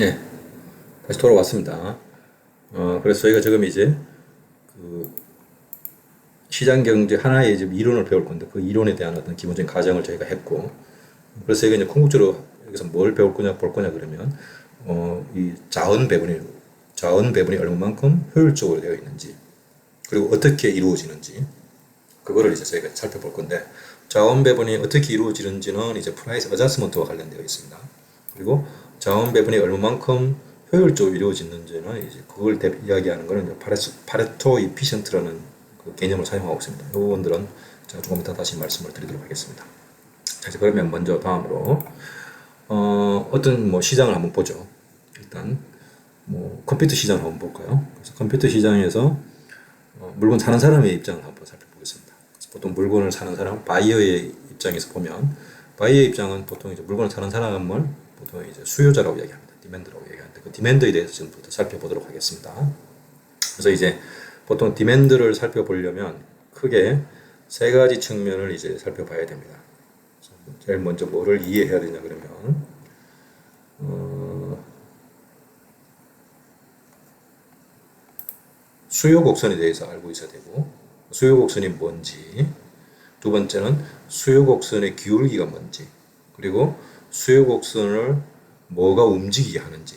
네, 다시 돌아왔습니다. 그래서 저희가 지금 이제 그 시장 경제 하나의 이제 이론을 배울 건데 그 이론에 대한 어떤 기본적인 가정을 저희가 했고, 그래서 이게 이제 궁극적으로 여기서 뭘 배울 거냐 볼 거냐 그러면 이 자원 배분이 얼마만큼 효율적으로 되어 있는지, 그리고 어떻게 이루어지는지, 그거를 이제 저희가 살펴볼 건데, 자원 배분이 어떻게 이루어지는지는 이제 프라이스 어자스먼트와 관련되어 있습니다. 그리고 자원 배분이 얼마만큼 효율적으로 이루어지는지는 이제 그걸 이야기하는 거는 이제 파레토 이피션트라는 그 개념을 사용하고 있습니다. 이 부분들은 제가 조금 이따 다시 말씀을 드리도록 하겠습니다. 자, 이제 그러면 먼저 다음으로 어떤 뭐 시장을 한번 보죠. 일단 뭐 컴퓨터 시장을 한번 볼까요? 그래서 컴퓨터 시장에서 물건 사는 사람의 입장을 한번 살펴보겠습니다. 그래서 보통 물건을 사는 사람, 바이어의 입장에서 보면, 바이어의 입장은 보통 이제 물건을 사는 사람을 보통 이제 수요자라고 이야기합니다. 디맨드라고 이야기하는데, 그 디맨드에 대해서 지금부터 살펴보도록 하겠습니다. 그래서 이제 보통 디맨드를 살펴보려면 크게 세 가지 측면을 이제 살펴봐야 됩니다. 제일 먼저 뭐를 이해해야 되냐 그러면 수요 곡선에 대해서 알고 있어야 되고, 수요 곡선이 뭔지, 두 번째는 수요 곡선의 기울기가 뭔지, 그리고 수요 곡선을 뭐가 움직이게 하는지,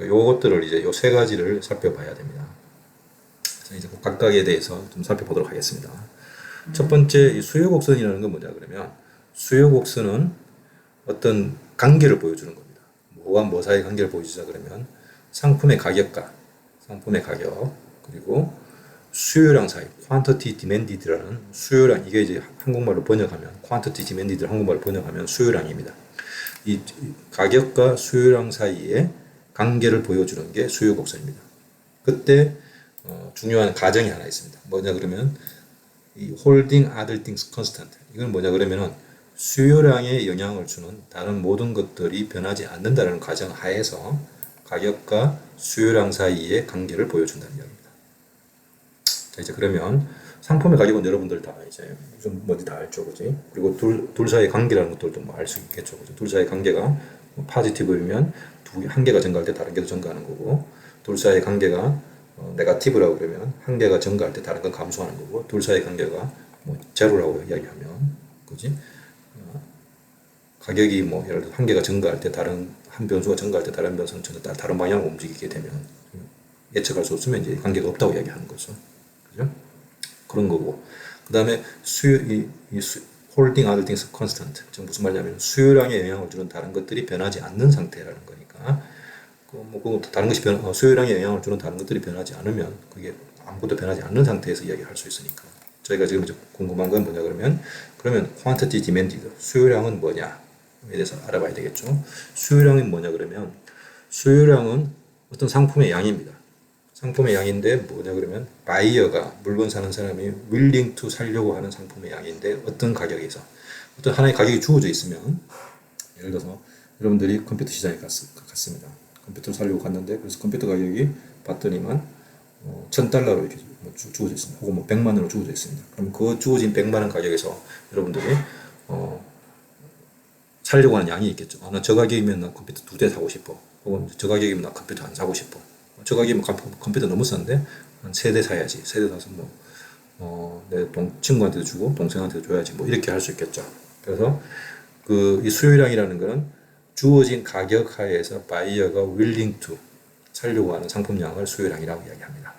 요것들을 이제 요 세 가지를 살펴봐야 됩니다. 그래서 이제 각각에 대해서 좀 살펴보도록 하겠습니다. 첫 번째, 이 수요 곡선이라는 건 뭐냐 그러면, 수요 곡선은 어떤 관계를 보여주는 겁니다. 뭐와 뭐 사이의 관계를 보여주자 그러면, 상품의 가격과 상품의 가격, 그리고 수요량 사이, quantity demanded라는 수요량, 이게 이제 한국말로 번역하면, quantity demanded 한국말로 번역하면 수요량입니다. 이 가격과 수요량 사이의 관계를 보여주는 게 수요 곡선입니다. 그때 중요한 가정이 하나 있습니다. 뭐냐 그러면 이 holding other things constant. 이건 뭐냐 그러면은 수요량에 영향을 주는 다른 모든 것들이 변하지 않는다는 가정 하에서 가격과 수요량 사이의 관계를 보여준다는 이야기입니다. 자, 이제 그러면 상품의 가격은 여러분들 다 이제 좀 뭔지 다 알죠, 그지? 그리고 둘 사이의 관계라는 것들도 뭐 알 수 있겠죠, 그죠? 둘 사이의 관계가 포지티브이면 한 개가 증가할 때 다른 개도 증가하는 거고, 둘 사이의 관계가 네거티브라고 그러면 한 개가 증가할 때 다른 건 감소하는 거고, 둘 사이의 관계가 뭐 제로라고 이야기하면, 그지? 가격이 뭐 예를 들어 한 개가 증가할 때 다른 한 변수가 증가할 때 다른 변수는 전혀 다른 방향으로 움직이게 되면 예측할 수 없으면 이제 관계가 없다고 이야기하는 거죠. 그죠? 그런 거고. 그 다음에 holding other things constant. 지금 무슨 말이냐면 수요량에 영향을 주는 다른 것들이 변하지 않는 상태라는 거니까. 다른 것이 수요량에 영향을 주는 다른 것들이 변하지 않으면 그게 아무것도 변하지 않는 상태에서 이야기할 수 있으니까. 저희가 지금 이제 궁금한 건 뭐냐 그러면 quantity demanded, 수요량은 뭐냐에 대해서 알아봐야 되겠죠. 수요량이 뭐냐 그러면 수요량은 어떤 상품의 양입니다. 상품의 양인데 뭐냐 그러면 바이어가, 물건 사는 사람이 willing to 사려고 하는 상품의 양인데 어떤 가격에서 어떤 하나의 가격이 주어져 있으면, 예를 들어서 여러분들이 컴퓨터 시장에 갔습니다. 컴퓨터를 사려고 갔는데, 그래서 컴퓨터 가격이 봤더니만 $1,000로 이렇게 주어져 있습니다. 혹은 뭐 100만 원으로 주어져 있습니다. 그럼 그 주어진 100만 원 가격에서 여러분들이 사려고 하는 양이 있겠죠. 나 저 가격이면 나 컴퓨터 2대 사고 싶어. 혹은 저 가격이면 나 컴퓨터 안 사고 싶어. 저 가격이면 컴퓨터 너무 싼데 한 3대 사야지. 3대 사서 내 친구한테도 주고 동생한테도 줘야지. 뭐 이렇게 할 수 있겠죠. 그래서 이 수요량이라는 거는 주어진 가격 하에서 바이어가 willing to 사려고 하는 상품량을 수요량이라고 이야기합니다.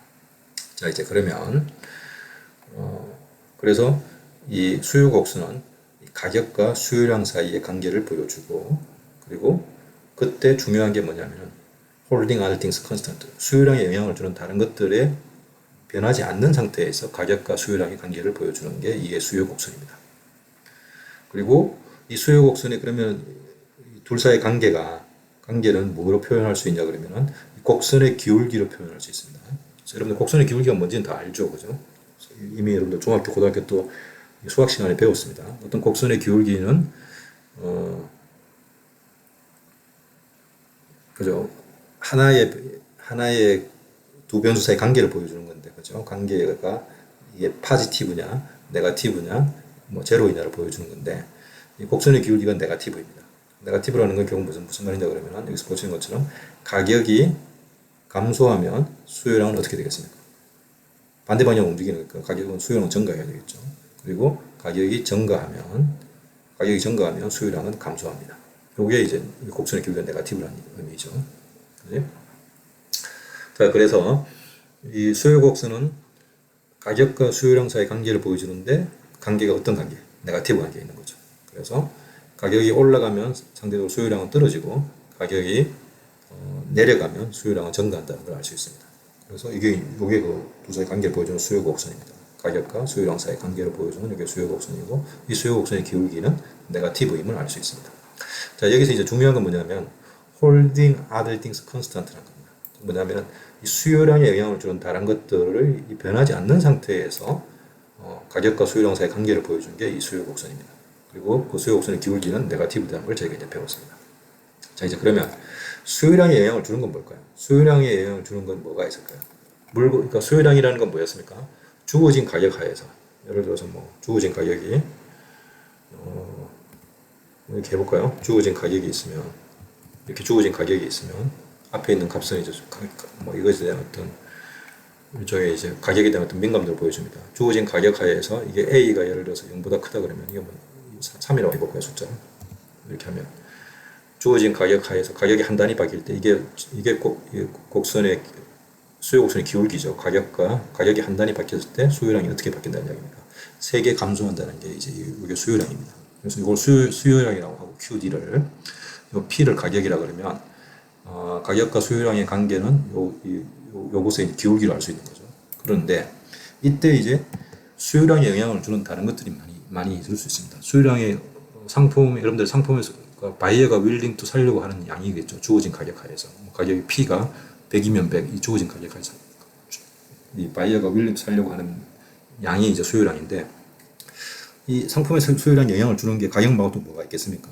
자, 이제 그러면 그래서 이 수요 곡선은 가격과 수요량 사이의 관계를 보여주고, 그리고 그때 중요한 게 뭐냐면 holding other things constant, 수요량에 영향을 주는 다른 것들에 변하지 않는 상태에서 가격과 수요량의 관계를 보여주는 게 이게 수요 곡선입니다. 그리고 이 수요 곡선에 그러면 둘 사이의 관계는 뭐로 표현할 수 있냐 그러면은 곡선의 기울기로 표현할 수 있습니다. 여러분들 곡선의 기울기가 뭔지는 다 알죠, 그죠? 이미 여러분들 중학교, 고등학교 또 수학 시간에 배웠습니다. 어떤 곡선의 기울기는 그죠? 하나의 두 변수 사이 관계를 보여주는 건데, 그죠? 관계가 이게 파지티브냐, 네거티브냐, 뭐 제로이냐를 보여주는 건데, 이 곡선의 기울기가 네거티브입니다. 네거티브라는 건 결국 무슨 말이냐 그러면 여기서 보시는 것처럼 가격이 감소하면 수요량은 어떻게 되겠습니까? 반대 방향으로 움직이는 거니까 가격은 수요량은 증가해야 되겠죠. 그리고 가격이 증가하면 수요량은 감소합니다. 이게 이제 곡선의 기울기가 네거티브라는 의미죠. 그지? 자, 그래서 이 수요 곡선은 가격과 수요량 사이의 관계를 보여주는데 관계가 어떤 관계? 네거티브 관계에 있는 거죠. 그래서 가격이 올라가면 상대적으로 수요량은 떨어지고 가격이 내려가면 수요량은 증가한다는 걸 알 수 있습니다. 그래서 이게 그 두 사이 관계를 보여주는 수요 곡선입니다. 가격과 수요량 사이의 관계를 보여주는 이게 수요 곡선이고 이 수요 곡선의 기울기는 네거티브임을 알 수 있습니다. 자, 여기서 이제 중요한 건 뭐냐면 holding other things constant라는 겁니다. 뭐냐면 이 수요량에 영향을 주는 다른 것들을 변하지 않는 상태에서 가격과 수요량 사이의 관계를 보여준 게 이 수요 곡선입니다. 그리고 그 수요 곡선의 기울기는 네거티브라는 걸 저희가 이제 배웠습니다. 자, 이제 그러면 수요량에 영향을 주는 건 뭘까요? 수요량에 영향을 주는 건 뭐가 있을까요? 그러니까 수요량이라는 건 뭐였습니까? 주어진 가격 하에서 예를 들어서 뭐 주어진 가격이 이렇게 해볼까요? 주어진 가격이 있으면 이렇게 주어진 가격이 있으면 앞에 있는 값은 이제 뭐 이것에 대한 어떤 일종의 이제 가격에 대한 어떤 민감도를 보여줍니다. 주어진 가격 하에서 이게 A가 예를 들어서 0보다 크다 그러면 이게 뭐 3이라고 해볼까요? 숫자 이렇게 하면 주어진 가격 하에서 가격이 한 단위 바뀔 때 이게 곡선의 수요 곡선의 기울기죠. 가격이 한 단위 바뀌었을 때 수요량이 어떻게 바뀐다는 이야기입니다. 세개 감소한다는 게 이제 이게 수요량입니다. 그래서 이걸 수요량이라고 하고 QD를 P를 가격이라 그러면 가격과 수요량의 관계는 요것의 기울기로 알 수 있는 거죠. 그런데 이때 이제 수요량에 영향을 주는 다른 것들이 많이 있을 수 있습니다. 수요량의 여러분들 상품에서 바이어가 윌링 투 살려고 하는 양이겠죠. 주어진 가격 하에서. 가격이 P가 100이면 100, 이 주어진 가격 하에서. 이 바이어가 윌링 투 살려고 하는 양이 이제 수요량인데, 이 상품의 수요량에 영향을 주는 게 가격 말고 또 뭐가 있겠습니까?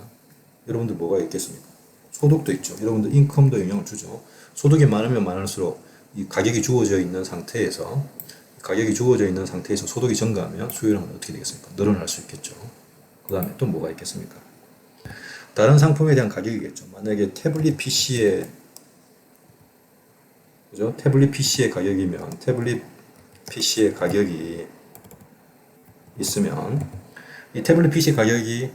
여러분들 뭐가 있겠습니까? 소득도 있죠. 여러분들 인컴도 영향을 주죠. 소득이 많으면 많을수록 이 가격이 주어져 있는 상태에서 소득이 증가하면 수요량은 어떻게 되겠습니까? 늘어날 수 있겠죠. 그 다음에 또 뭐가 있겠습니까? 다른 상품에 대한 가격이겠죠. 만약에 태블릿 PC의 가격이면 태블릿 PC의 가격이 있으면 이 태블릿 PC 가격이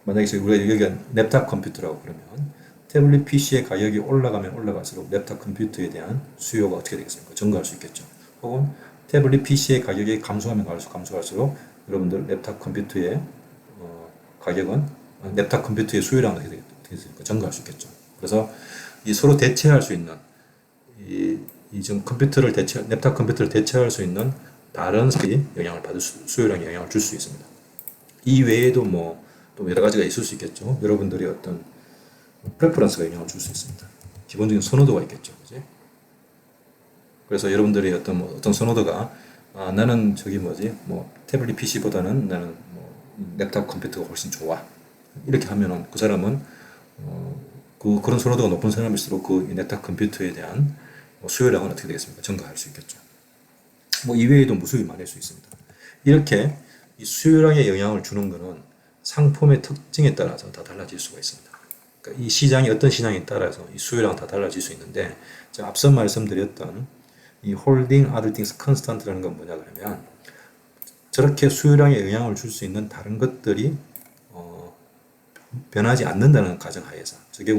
만약에 우리가 여기가 랩탑 컴퓨터라고 그러면 태블릿 PC의 가격이 올라가면 올라갈수록 랩탑 컴퓨터에 대한 수요가 어떻게 되겠습니까? 증가할 수 있겠죠. 혹은 태블릿 PC의 가격이 감소하면 감소할수록 여러분들 랩탑 컴퓨터의 가격은 랩탑 컴퓨터의 수요량은 어떻게 되겠습니까? 증가할 수 있겠죠. 그래서 이 서로 대체할 수 있는 랩탑 컴퓨터를 대체할 수 있는 다른 영향을 받을 수요량에 영향을 줄 수 있습니다. 이 외에도 뭐 또 여러 가지가 있을 수 있겠죠. 여러분들의 어떤 프레퍼런스가 영향을 줄 수 있습니다. 기본적인 선호도가 있겠죠. 그지? 그래서 여러분들의 어떤 선호도가 나는 태블릿 PC보다는 나는 랩탑 컴퓨터가 훨씬 좋아. 이렇게 하면은 그 사람은 그런 선호도가 높은 사람일수록 그 랩탑 컴퓨터에 대한 수요량은 어떻게 되겠습니까? 증가할 수 있겠죠. 이외에도 무수히 많을 수 있습니다. 이렇게 이 수요량에 영향을 주는 것은 상품의 특징에 따라서 다 달라질 수가 있습니다. 그러니까 이 시장이 어떤 시장에 따라서 이 수요량은 다 달라질 수 있는데, 제가 앞서 말씀드렸던 이 holding other things constant라는 건 뭐냐 그러면 저렇게 수요량에 영향을 줄 수 있는 다른 것들이 변하지 않는다는 가정하에서, 저게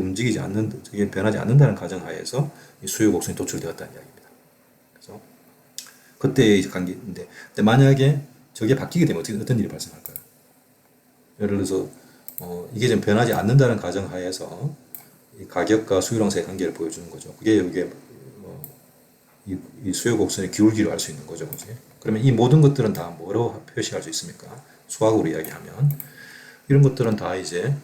변하지 않는다는 가정하에서 이 수요 곡선이 도출되었다는 이야기입니다. 그래서 그때의 관계인데, 만약에 저게 바뀌게 되면 어떤 일이 발생할까요? 예를 들어서 이게 좀 변하지 않는다는 가정하에서 이 가격과 수요량 사이의 관계를 보여주는 거죠. 그게 여기에 이 수요 곡선의 기울기로 알 수 있는 거죠. 그치? 그러면 이 모든 것들은 다 뭐로 표시할 수 있습니까? 수학으로 이야기하면 이런 것들은 다 이제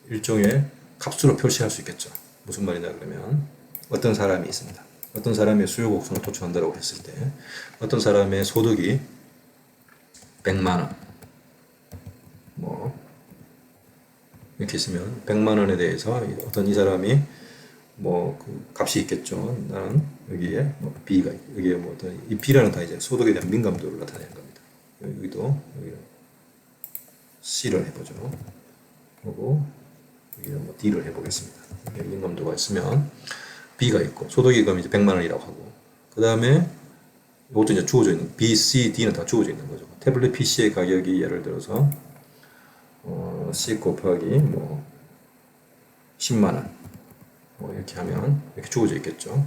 일종의 값으로 표시할 수 있겠죠. 무슨 말이냐 그러면 어떤 사람이 있습니다. 어떤 사람의 수요 곡선을 도출한다고 했을 때 어떤 사람의 소득이 100만 원 이렇게 있으면 100만 원에 대해서 어떤 이 사람이 그 값이 있겠죠. 나는 여기에 B가 여기에 어떤 이 B라는 다 이제 소득에 대한 민감도를 나타내는 겁니다. 여기 C를 해보죠. 그리고 여기 뭐 D를 해보겠습니다. 여기 임금도가 있으면 B가 있고 소득이익은 이제 100만 원이라고 하고 그 다음에 이것도 이제 주어져 있는 B, C, D는 다 주어져 있는 거죠. 태블릿 PC의 가격이 예를 들어서 C 곱하기 뭐 10만 원 뭐 이렇게 하면 이렇게 주어져 있겠죠.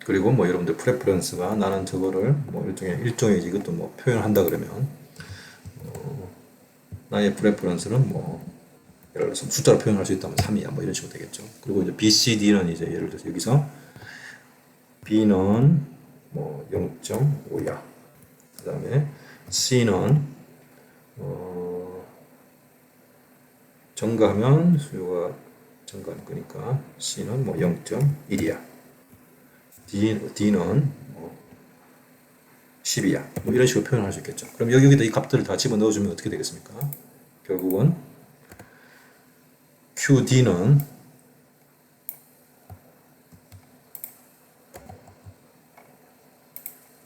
그리고 뭐 여러분들 프레퍼런스가 나는 저거를 뭐 일종의 이것도 뭐 표현한다 그러면 나의 프레퍼런스는 뭐 예를 들어서 숫자로 표현할 수 있다면 3이야 뭐 이런 식으로 되겠죠. 그리고 이제 B, C, D는 이제 예를 들어서 여기서 B는 뭐 0.5야. 그 다음에 C는 증가하면 수요가 증가할 거니까 C는 뭐 0.1이야. D는 뭐 10이야. 뭐 이런 식으로 표현할 수 있겠죠. 그럼 여기다 이 값들을 다 집어 넣어주면 어떻게 되겠습니까? 결국은 QD는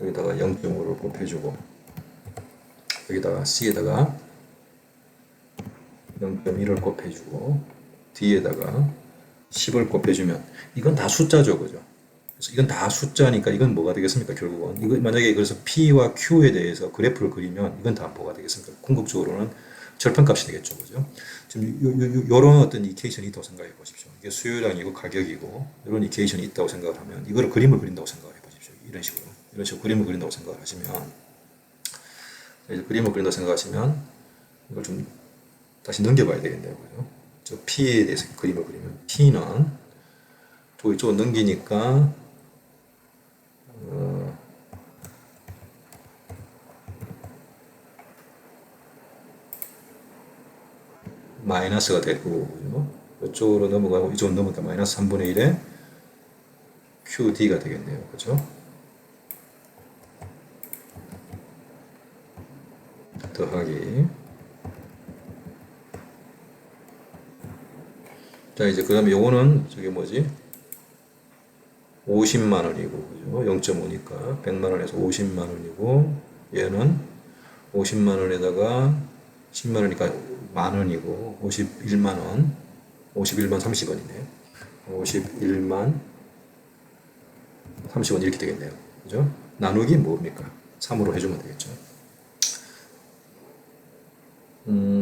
여기다가 0.5를 곱해주고 여기다가 C에다가 0.1을 곱해주고 D에다가 10을 곱해주면 이건 다 숫자죠, 그죠? 그래서 이건 다 숫자니까 이건 뭐가 되겠습니까? 결국은 이거 만약에 그래서 P와 Q에 대해서 그래프를 그리면 이건 다 뭐가 되겠습니까? 궁극적으로는 절편값이 되겠죠, 그죠? 지금 요런 어떤 이케이션이 있다고 생각해 보십시오. 이게 수요량이고 가격이고 이런 이케이션이 있다고 생각을 하면 이거를 그림을 그린다고 생각을 해 보십시오. 이런 식으로 그림을 그린다고 생각을 하시면 이제 그림을 그린다고 생각하시면 이걸 좀 다시 넘겨봐야 되겠네요, 그죠? 저 P에 대해서 그림을 그리면 P는 이쪽으로 넘기니까 마이너스가 되고 그죠? 이쪽으로 넘어가고 이쪽으로 넘어가니까 마이너스 3분의 1에 QD가 되겠네요, 그죠? 더하기 자 이제 그 다음에 요거는 저게 뭐지? 50만 원이고 그죠? 0.5니까 100만 원에서 50만 원이고 얘는 50만 원에다가 10만 원이니까 만 원이고 51만 원 51만 30원이네요. 51만 30원 이렇게 되겠네요. 그죠? 나누기 뭡니까? 3으로 해주면 되겠죠.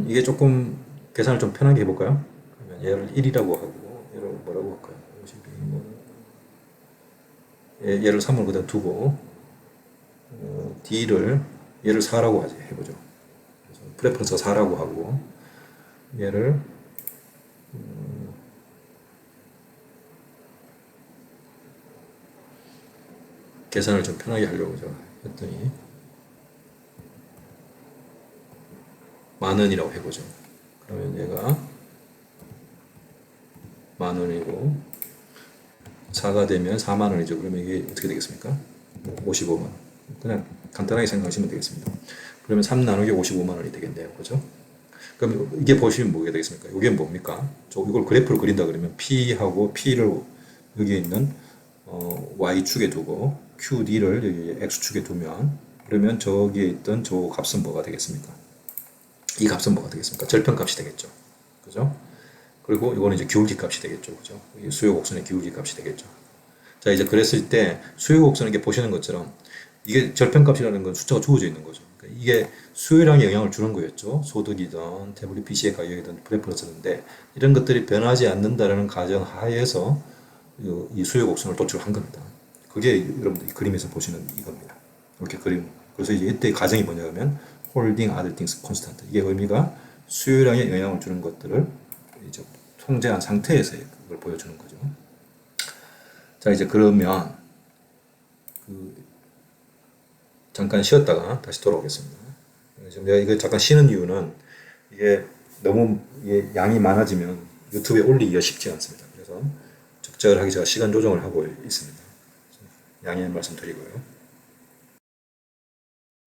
이게 조금 계산을 좀 편하게 해볼까요? 그러면 얘를 1이라고 하고 얘를 뭐라고 할까요? 52만 얘를 3을 그대로 두고 D를 얘를 4라고 해보죠. 프레퍼런스가 4라고 하고 얘를 계산을 좀 편하게 하려고 했더니 만 원이라고 해보죠. 그러면 얘가 만 원이고 4가 되면 4만 원이죠. 그러면 이게 어떻게 되겠습니까? 55만 원. 그냥 간단하게 생각하시면 되겠습니다. 그러면 3 나누기 55만 원이 되겠네요. 그죠? 그럼 이게 보시면 뭐가 되겠습니까? 이게 뭡니까? 이걸 그래프를 그린다 그러면 P하고 P를 여기 있는 Y축에 두고 QD를 여기 X축에 두면 그러면 저기에 있던 저 값은 뭐가 되겠습니까? 이 값은 뭐가 되겠습니까? 절편값이 되겠죠. 그죠? 그리고 이거는 이제 기울기 값이 되겠죠. 그죠? 수요 곡선의 기울기 값이 되겠죠. 자, 이제 그랬을 때 수요 곡선은 이게 보시는 것처럼 이게 절편값이라는 건 숫자가 주어져 있는 거죠. 그러니까 이게 수요량에 영향을 주는 거였죠. 소득이든 태블릿 PC의 가격이든 프레퍼런스인데 이런 것들이 변하지 않는다라는 가정 하에서 이 수요 곡선을 도출한 겁니다. 그게 여러분들 이 그림에서 보시는 이겁니다. 이렇게 그림. 그래서 이제 이때 가정이 뭐냐면 holding other things constant. 이게 의미가 수요량에 영향을 주는 것들을 이제 통제한 상태에서 그걸 보여주는 거죠. 자, 이제 그러면 잠깐 쉬었다가 다시 돌아오겠습니다. 지금 내가 이거 잠깐 쉬는 이유는 이게 너무 양이 많아지면 유튜브에 올리기가 쉽지 않습니다. 그래서 적절하게 제가 시간 조정을 하고 있습니다. 양해 말씀드리고요.